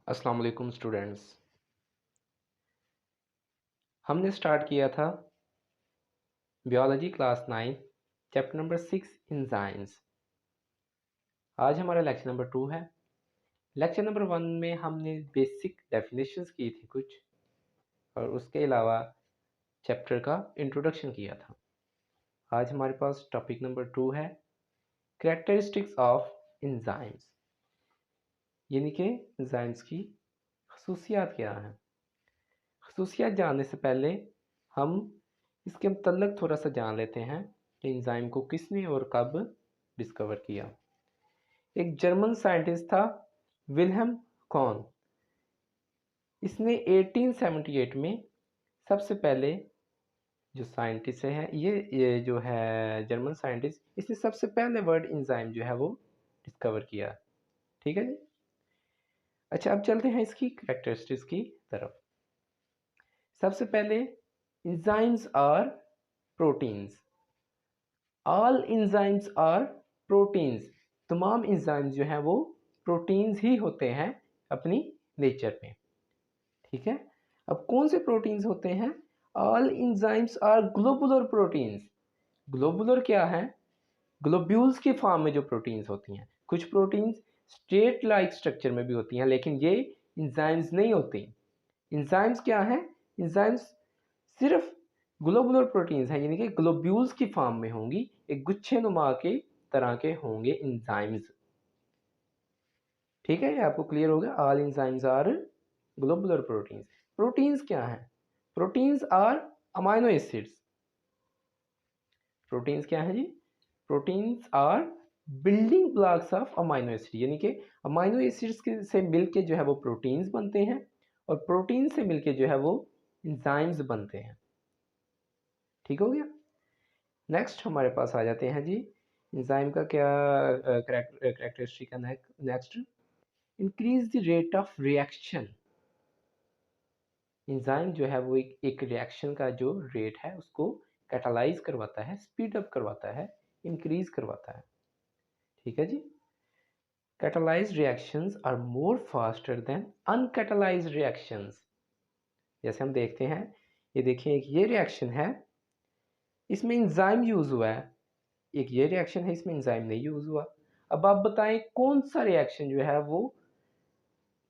अस्सलाम वालेकुम स्टूडेंट्स। हमने स्टार्ट किया था biology class 9 chapter number 6 enzymes. आज हमारा लेक्चर नंबर 2 है। लेक्चर नंबर 1 में हमने बेसिक डेफिनेशंस की थी कुछ, और उसके अलावा चैप्टर का इंट्रोडक्शन किया था। आज हमारे पास टॉपिक नंबर 2 है कैरेक्टरिस्टिक्स ऑफ एंजाइम्स, यानी कि एंजाइम्स की खसूसियात क्या हैं। खसूसियात जानने से पहले हम इसके मतलब थोड़ा सा जान लेते हैं कि एंजाइम को किसने और कब डिस्कवर किया। एक जर्मन साइंटिस्ट था विल्हेम कॉन। इसने 1878 में सबसे पहले जो साइंटिस्ट है ये जो है जर्मन साइंटिस्ट, इसने सबसे पहले वर्ड एंजाइम जो है वो डिस्कवर किया। ठीक है जी। अच्छा, अब चलते हैं इसकी कैरेक्टरिस्टिक्स की तरफ। सबसे पहले enzymes are proteins. All enzymes are proteins. तमाम एंजाइम्स जो हैं वो प्रोटीन्स ही होते हैं अपनी नेचर में। ठीक है। अब कौन से प्रोटीन्स होते हैं? All enzymes are globular proteins. Globular क्या है? ग्लोब्यूल्स की फॉर्म में जो प्रोटीन्स होती हैं। कुछ प्रोटीन्स स्ट्रेट लाइक स्ट्रक्चर में भी होती हैं, लेकिन ये एंजाइम्स नहीं होती। एंजाइम्स क्या है? एंजाइम्स सिर्फ ग्लोबुलर प्रोटीन्स हैं, यानी कि ग्लोब्यूल्स की फॉर्म में होंगी, एक गुच्छे नुमा के तरह के होंगे एंजाइम्स। ठीक है, ये आपको क्लियर होगा। All enzymes are globular proteins. Proteins क्या हैं? Proteins are amino acids. Proteins क्या है जी? Proteins are building blocks of amino acid, यानी कि अमाइनो एसिड्स से मिलके जो है वो प्रोटीन्स बनते हैं, और प्रोटीन से मिलके जो है वो एंजाइम्स बनते हैं। ठीक हो गया। नेक्स्ट हमारे पास आ जाते हैं जी एंजाइम का क्या कैरेक्टरिस्टिक है। Next, increase the rate of reaction. Enzyme जो है वो एक रिएक्शन का जो रेट है उसको कैटालाइज करवाता है, स्पीड अप करवाता है, इंक्रीज करवाता है। ठीक है जी। Catalysed reactions are more faster than uncatalysed reactions. जैसे हम देखते हैं, ये देखिए एक ये रिएक्शन है, इसमें एंजाइम यूज हुआ है। एक ये रिएक्शन है, इसमें एंजाइम नहीं यूज हुआ। अब आप बताएं कौन सा रिएक्शन जो है वो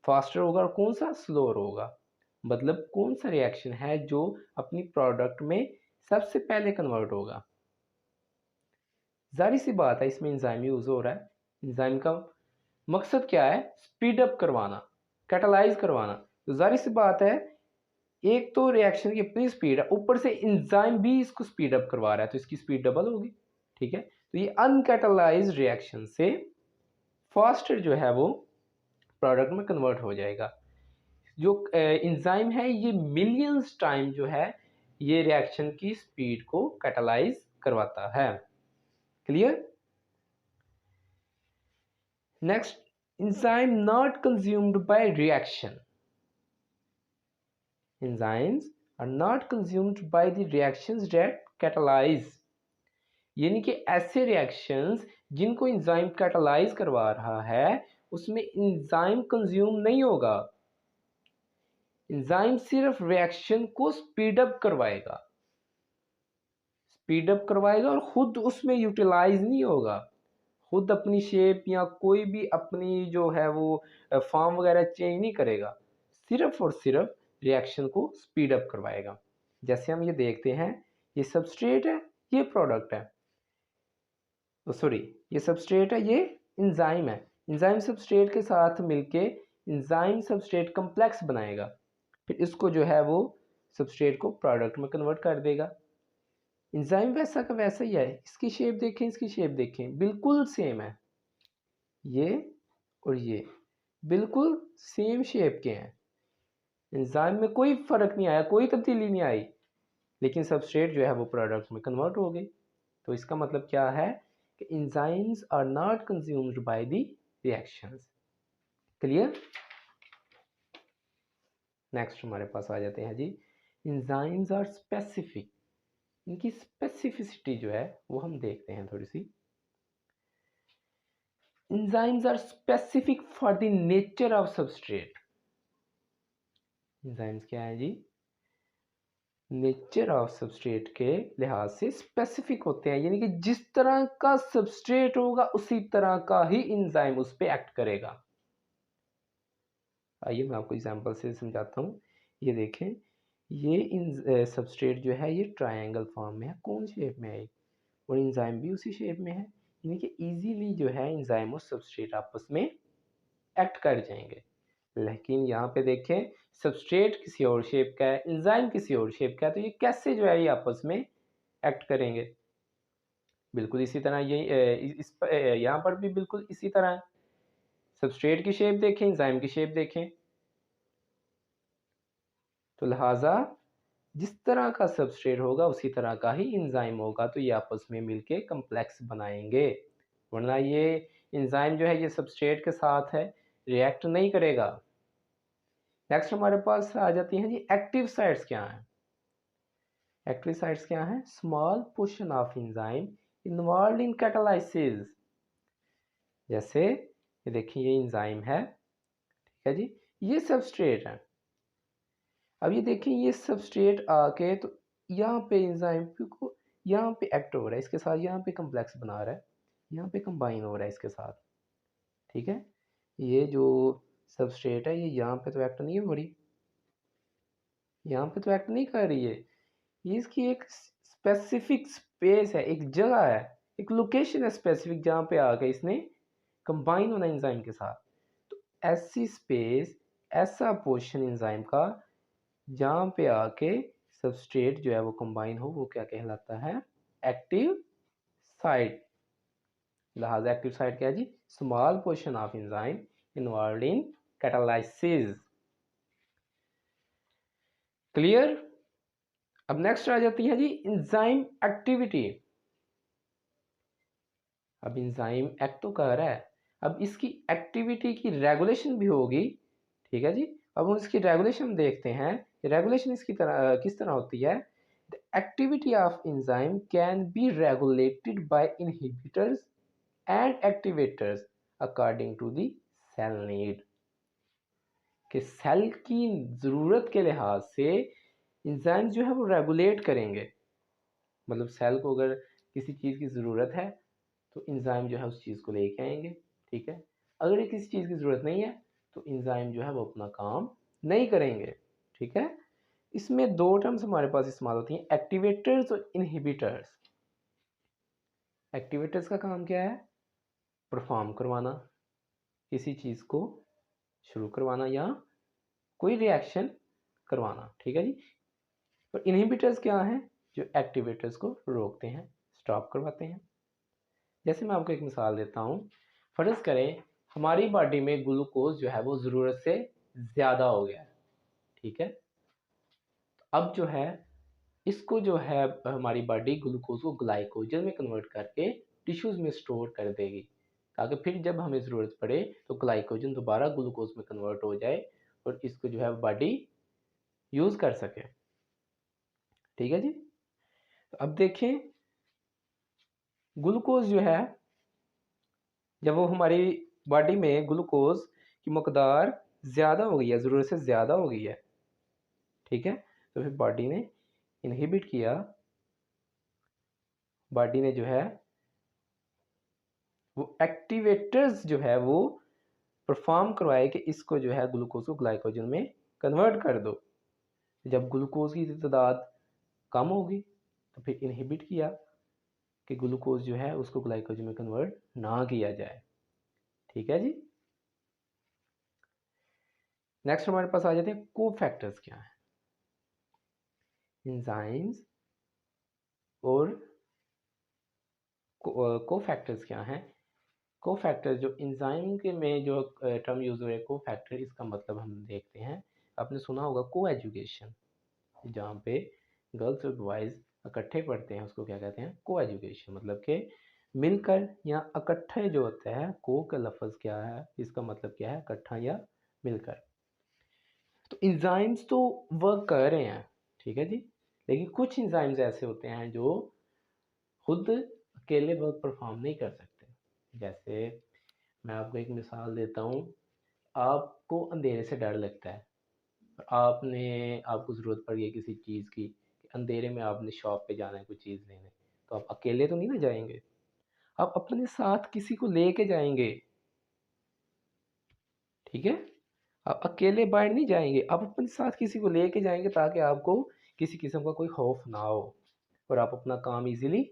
फास्टर होगा और कौन सा स्लोअर होगा। मतलब कौन सा रिएक्शन है जो अपनी प्रोडक्ट में सबसे पहले कन्वर्ट होगा। जाहिर सी बात है इसमें एंजाइम यूज हो रहा है। एंजाइम का मकसद क्या है? स्पीड अप करवाना, कैटालाइज करवाना। तो जाहिर सी बात है एक तो रिएक्शन की अपनी स्पीड है, ऊपर से एंजाइम भी इसको स्पीड अप करवा रहा है, तो इसकी स्पीड डबल होगी। ठीक है, तो ये अनकैटालाइज रिएक्शन से फास्टर जो है वो प्रोडक्ट में कन्वर्ट हो जाएगा। जो एंजाइम है ये मिलियंस टाइम जो है ये रिएक्शन की स्पीड को कैटालाइज करवाता है। Clear. Next, enzyme not consumed by reaction. Enzymes are not consumed by the reactions that catalyse, यानी कि ऐसे रिएक्शंस जिनको एंजाइम कैटालाइज करवा रहा है उसमें एंजाइम कंज्यूम नहीं होगा। एंजाइम सिर्फ रिएक्शन को स्पीड अप करवाएगा, स्पीड अप करवाएगा और खुद उसमें यूटिलाइज नहीं होगा। खुद अपनी शेप या कोई भी अपनी जो है वो फॉर्म वगैरह चेंज नहीं करेगा, सिर्फ और सिर्फ रिएक्शन को स्पीड अप करवाएगा। जैसे हम ये देखते हैं, ये सबस्ट्रेट है, ये प्रोडक्ट है, तो सॉरी ये सबस्ट्रेट है, ये एंजाइम है। एंजाइम सबस्ट्रेट के साथ मिलके एंजाइम सबस्ट्रेट कम्प्लेक्स बनाएगा, फिर इसको जो है वो सबस्ट्रेट को प्रोडक्ट में कन्वर्ट कर देगा। एंजाइम वैसा का वैसा ही है। इसकी शेप देखें, इसकी शेप देखें, बिल्कुल सेम है। ये और ये बिल्कुल सेम शेप के हैं। एंजाइम में कोई फर्क नहीं आया, कोई तब्दीली नहीं आई, लेकिन सबस्ट्रेट जो है वो प्रोडक्ट में कन्वर्ट हो गई। तो इसका मतलब क्या है कि enzymes are not consumed by the reactions. Clear. Next हमारे पास आ जाते हैं जी एंजाइम्स आर स्पेसिफिक। इनकी स्पेसिफिसिटी जो है वो हम देखते हैं थोड़ी सी। Enzymes are specific for the nature of substrate. Enzymes क्या है जी, नेचर ऑफ सबस्ट्रेट के लिहाज से स्पेसिफिक होते हैं, यानी कि जिस तरह का सबस्ट्रेट होगा उसी तरह का ही इंजाइम उस पर एक्ट करेगा। आइए मैं आपको एग्जांपल से समझाता हूँ। ये देखें, ये इन सबस्ट्रेट जो है ये ट्रायंगल फॉर्म में है, कौन शेप में है, और इंजाइम भी उसी शेप में है, यानी कि इजीली जो है इंजाइम और सबस्ट्रेट आपस में एक्ट कर जाएंगे। लेकिन यहाँ पे देखें, सबस्ट्रेट किसी और शेप का है, इंजाइम किसी और शेप का है, तो ये कैसे जो है ये आपस में एक्ट करेंगे। बिल्कुल इसी तरह ये यहाँ पर भी बिल्कुल इसी तरह है। सबस्ट्रेट की शेप देखें, इंजाइम की शेप देखें, तो लिहाजा जिस तरह का सबस्ट्रेट होगा उसी तरह का ही इंजाइम होगा, तो ये आपस में मिलके कम्प्लेक्स बनाएंगे, वरना ये इंजाइम जो है ये सबस्ट्रेट के साथ है, रिएक्ट नहीं करेगा। नेक्स्ट हमारे पास आ जाती हैं जी एक्टिव साइट्स क्या हैं। एक्टिव साइट्स क्या हैं, small portion of enzyme involve in catalysis. जैसे ये देखिए, ये एंजाइम है, ठीक है जी, ये सबस्ट्रेट है। अब ये देखिए, ये सबस्ट्रेट आके तो यहाँ पे एंजाइम को यहाँ पे एक्ट हो रहा है, इसके साथ यहाँ पे कम्प्लेक्स बना रहा है, यहाँ पे कंबाइन हो रहा है इसके साथ, ठीक है। ये जो सबस्ट्रेट है ये यहाँ पे तो एक्ट नहीं हो रही, यहाँ पे तो एक्ट नहीं कर रही है, ये इसकी एक स्पेसिफिक स्पेस है, एक जगह है, एक लोकेशन है स्पेसिफिक, जहाँ पे आके इसने कंबाइन होना एंजाइम के साथ। तो ऐसी स्पेस, ऐसा पोर्शन एंजाइम का जहाँ पे आके सबस्ट्रेट जो है वो कंबाइन हो, वो क्या कहलाता है, एक्टिव साइट। लिहाजा एक्टिव साइट क्या है जी, small portion of enzyme involve in catalysis. Clear. अब नेक्स्ट आ जाती है जी एंजाइम एक्टिविटी। अब एंजाइम एक्ट तो कर रहा है, अब इसकी एक्टिविटी की रेगुलेशन भी होगी, ठीक है जी। अब हम इसकी रेगुलेशन देखते हैं, रेगुलेशन इसकी तरह किस तरह होती है। The activity of enzyme can be regulated by inhibitors and activators according to the cell need. कि सेल की ज़रूरत के लिहाज से एंजाइम जो है वो रेगुलेट करेंगे, मतलब सेल को अगर किसी चीज़ की ज़रूरत है तो एंजाइम जो है उस चीज़ को लेके आएंगे, ठीक है। अगर ये किसी चीज़ की ज़रूरत नहीं है तो एंजाइम जो है वो अपना काम नहीं करेंगे, ठीक है। इसमें दो टर्म्स हमारे पास इस्तेमाल होती हैं, एक्टिवेटर्स और इनहिबिटर्स। एक्टिवेटर्स का काम क्या है, परफॉर्म करवाना, किसी चीज़ को शुरू करवाना या कोई रिएक्शन करवाना, ठीक है जी। और इनहिबिटर्स क्या हैं, जो एक्टिवेटर्स को रोकते हैं, स्टॉप करवाते हैं। जैसे मैं आपको एक मिसाल देता हूँ, फ़र्ज़ करें हमारी बॉडी में ग्लूकोज जो है वो ज़रूरत से ज़्यादा हो गया है, ठीक है। अब जो है इसको जो है हमारी बॉडी ग्लूकोज को ग्लाइकोजन में कन्वर्ट करके टिश्यूज़ में स्टोर कर देगी, ताकि फिर जब हमें ज़रूरत पड़े तो ग्लाइकोजन दोबारा ग्लूकोज में कन्वर्ट हो जाए और इसको जो है बॉडी यूज़ कर सके, ठीक है जी। तो अब देखें, ग्लूकोज जो है जब वो हमारी बॉडी में ग्लूकोज की मकदार ज़्यादा हो गई है, ज़रूरत से ज़्यादा हो गई है, ठीक है, तो फिर बॉडी ने इनहिबिट किया, बॉडी ने जो है वो एक्टिवेटर्स जो है वो परफॉर्म करवाए कि इसको जो है ग्लूकोज को ग्लाइकोजन में कन्वर्ट कर दो। जब ग्लूकोज की तादाद कम होगी तो फिर इनहिबिट किया कि ग्लूकोज जो है उसको ग्लाइकोजन में कन्वर्ट ना किया जाए, ठीक है जी। नेक्स्ट हमारे पास आ जाते हैं कोफैक्टर्स क्या है। एंजाइम्स और कोफैक्टर्स क्या हैं। कोफैक्टर जो एंजाइम के में जो टर्म यूज हो रहे हैं कोफैक्टर, इसका मतलब हम देखते हैं, आपने सुना होगा को एजुकेशन, जहाँ पे गर्ल्स और बॉयज़ इकट्ठे पढ़ते हैं उसको क्या कहते हैं, को एजुकेशन, मतलब कि मिलकर या इकट्ठे जो होता है, को का लफ्ज़ क्या है, इसका मतलब क्या है, इकट्ठा या मिलकर। तो एंजाइम्स तो वर्क कर रहे हैं, ठीक है जी, लेकिन कुछ एंजाइम्स ऐसे होते हैं जो खुद अकेले वर्क परफॉर्म नहीं कर सकते। जैसे मैं आपको एक मिसाल देता हूँ, आपको अंधेरे से डर लगता है, आपको ज़रूरत पड़ गई किसी चीज़ की, अंधेरे में आपने शॉप पे जाना है कोई चीज़ लेने, तो आप अकेले तो नहीं ना जाएंगे, आप अपने साथ किसी को लेके जाएंगे। ठीक है, आप अकेले बाहर नहीं जाएंगे, आप अपने साथ किसी को लेके जाएंगे ताकि आपको किसी किस्म का कोई खौफ ना हो और आप अपना काम इजीली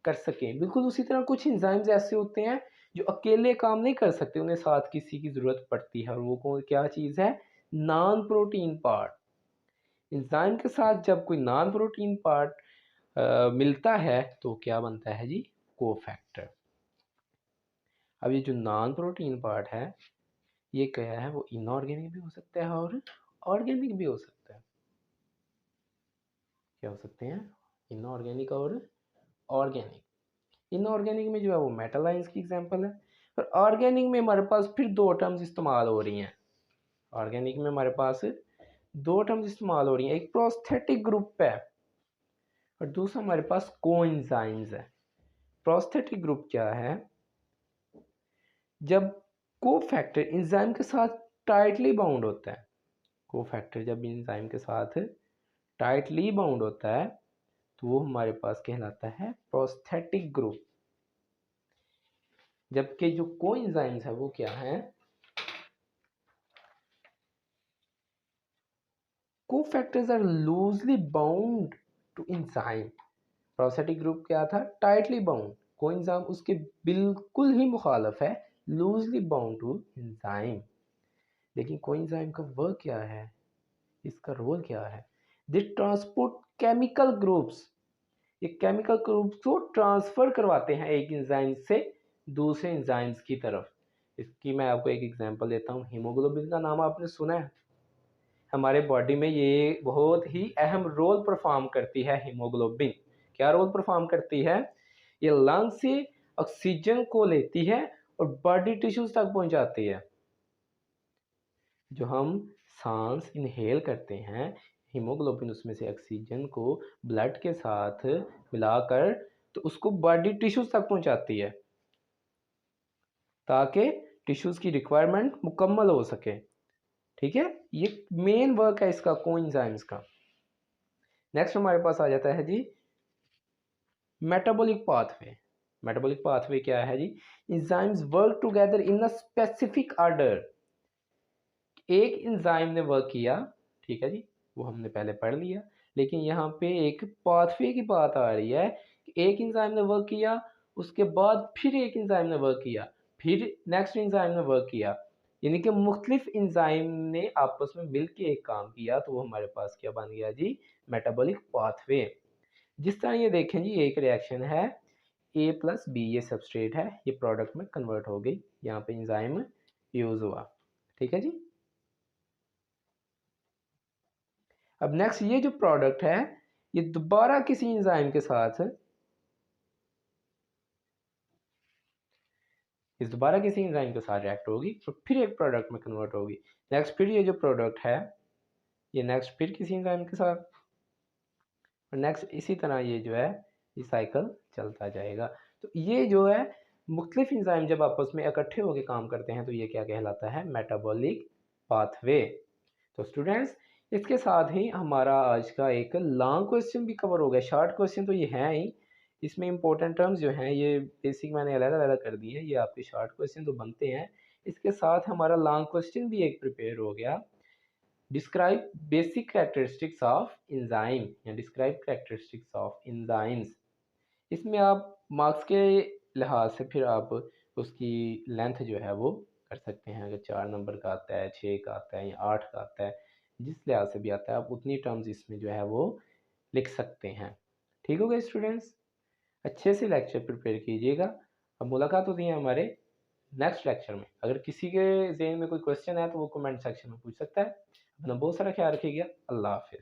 कर सकें। बिल्कुल उसी तरह कुछ एंजाइम्स ऐसे होते हैं जो अकेले काम नहीं कर सकते, उन्हें साथ किसी की ज़रूरत पड़ती है, और वो कौन क्या चीज़ है? Non protein part. एंजाइम के साथ जब कोई नॉन प्रोटीन पार्ट मिलता है तो क्या बनता है जी? कोफैक्टर। अब ये जो नॉन प्रोटीन पार्ट है ये क्या है? वो इनऑर्गेनिक भी हो सकता है और ऑर्गेनिक भी हो सकता है। क्या हो सकते हैं? इनऑर्गेनिक और ऑर्गेनिक। इनऑर्गेनिक में जो है वो मेटल आयंस की एग्जांपल है, और ऑर्गेनिक में हमारे पास फिर दो टर्म्स इस्तेमाल हो रही हैं। ऑर्गेनिक में हमारे पास दो टर्म्स इस्तेमाल हो रही हैं, एक प्रोस्थेटिक ग्रुप है और दूसरा हमारे पास कोएंजाइम्स है। प्रोस्थेटिक ग्रुप क्या है? जब कोफैक्टर एंजाइम के साथ टाइटली बाउंड होता है, कोफैक्टर जब एंजाइम के साथ टाइटली बाउंड होता है तो वो हमारे पास कहलाता है प्रोस्थेटिक ग्रुप। जबकि जो कोएंजाइम्स है वो क्या है? Cofactors are loosely bound to enzyme. Prosthetic group क्या था? Tightly bound. कोएंजाइम उसके बिल्कुल ही मुखालफ है, लूजली बाउंड टू एंजाइम। लेकिन कोएंजाइम का वर्क क्या है, इसका रोल क्या है? दे ट्रांसपोर्ट केमिकल ग्रुप्स। ये केमिकल ग्रुप्स को ट्रांसफर करवाते हैं एक एंजाइम से दूसरे एंजाइम्स की तरफ। इसकी मैं आपको एक एग्जांपल देता हूँ। हीमोग्लोबिन का नाम आपने सुना है? हमारे बॉडी में ये बहुत ही अहम रोल परफॉर्म करती है हीमोग्लोबिन। क्या रोल परफॉर्म करती है? ये लंग से ऑक्सीजन को लेती है और बॉडी टिश्यूज तक पहुंचाती है। जो हम सांस इनहेल करते हैं, हीमोग्लोबिन उसमें से ऑक्सीजन को ब्लड के साथ मिलाकर तो उसको बॉडी टिश्यूज तक पहुंचाती है ताकि टिश्यूज की रिक्वायरमेंट मुकम्मल हो सके। ठीक है, ये मेन वर्क है इसका कोएंजाइम्स का। नेक्स्ट हमारे पास आ जाता है जी मेटाबॉलिक पाथवे। मेटाबॉलिक पाथवे क्या है जी? Enzymes work together in a specific order. एक एंजाइम ने वर्क किया, ठीक है जी, वो हमने पहले पढ़ लिया, लेकिन यहाँ पे एक पाथवे की बात आ रही है कि एक एंजाइम ने वर्क किया, उसके बाद फिर एक एंजाइम ने वर्क किया, फिर नेक्स्ट एंजाइम ने वर्क किया, यानी कि मुख्तलिफ एंजाइम ने आपस में मिल के एक काम किया, तो वो हमारे पास क्या बन गया जी? Metabolic pathway. जिस तरह ये देखें जी, एक रिएक्शन है ए प्लस बी, ये सबस्ट्रेट है, ये प्रोडक्ट में कन्वर्ट हो गई, यहाँ पे एंजाइम यूज हुआ। ठीक है जी। अब नेक्स्ट ये जो प्रोडक्ट है ये दोबारा किसी एंजाइम के साथ इस दोबारा किसी एंजाइम के साथ रिएक्ट होगी तो फिर एक प्रोडक्ट में कन्वर्ट होगी। नेक्स्ट फिर ये जो प्रोडक्ट है ये नेक्स्ट फिर किसी एंजाइम के साथ, और नेक्स्ट इसी तरह ये जो है ये साइकिल चलता जाएगा। तो ये जो है मुख्तलिफ एंजाइम जब आपस में इकट्ठे होकर काम करते हैं तो ये क्या कहलाता है? Metabolic pathway. तो स्टूडेंट्स इसके साथ ही हमारा आज का एक लॉन्ग क्वेश्चन भी कवर हो गया। शॉर्ट क्वेश्चन तो ये हैं ही, इसमें इंपॉर्टेंट टर्म्स जो हैं ये बेसिक मैंने अलग अलग कर दिए, ये आपके शॉर्ट क्वेश्चन तो बनते हैं। इसके साथ हमारा लॉन्ग क्वेश्चन भी एक प्रिपेयर हो गया। Describe basic characteristics of enzyme या डिस्क्राइब कैरेक्टरिस्टिक्स ऑफ एंजाइम्स। इसमें आप मार्क्स के लिहाज से फिर आप उसकी लेंथ जो है वो कर सकते हैं। अगर 4 नंबर का आता है, 6 का आता है या 8 का आता है, जिस लिहाज से भी आता है आप उतनी टर्म्स इसमें जो है वो लिख सकते हैं। ठीक हो गया स्टूडेंट्स, अच्छे से लेक्चर प्रिपेयर कीजिएगा। अब मुलाकात होती है हमारे नेक्स्ट लेक्चर में। अगर किसी के जहन में कोई क्वेश्चन है तो वो कमेंट सेक्शन में पूछ सकता है। अपना बहुत सारा ख्याल रखिएगा। अल्लाह हाफिज़।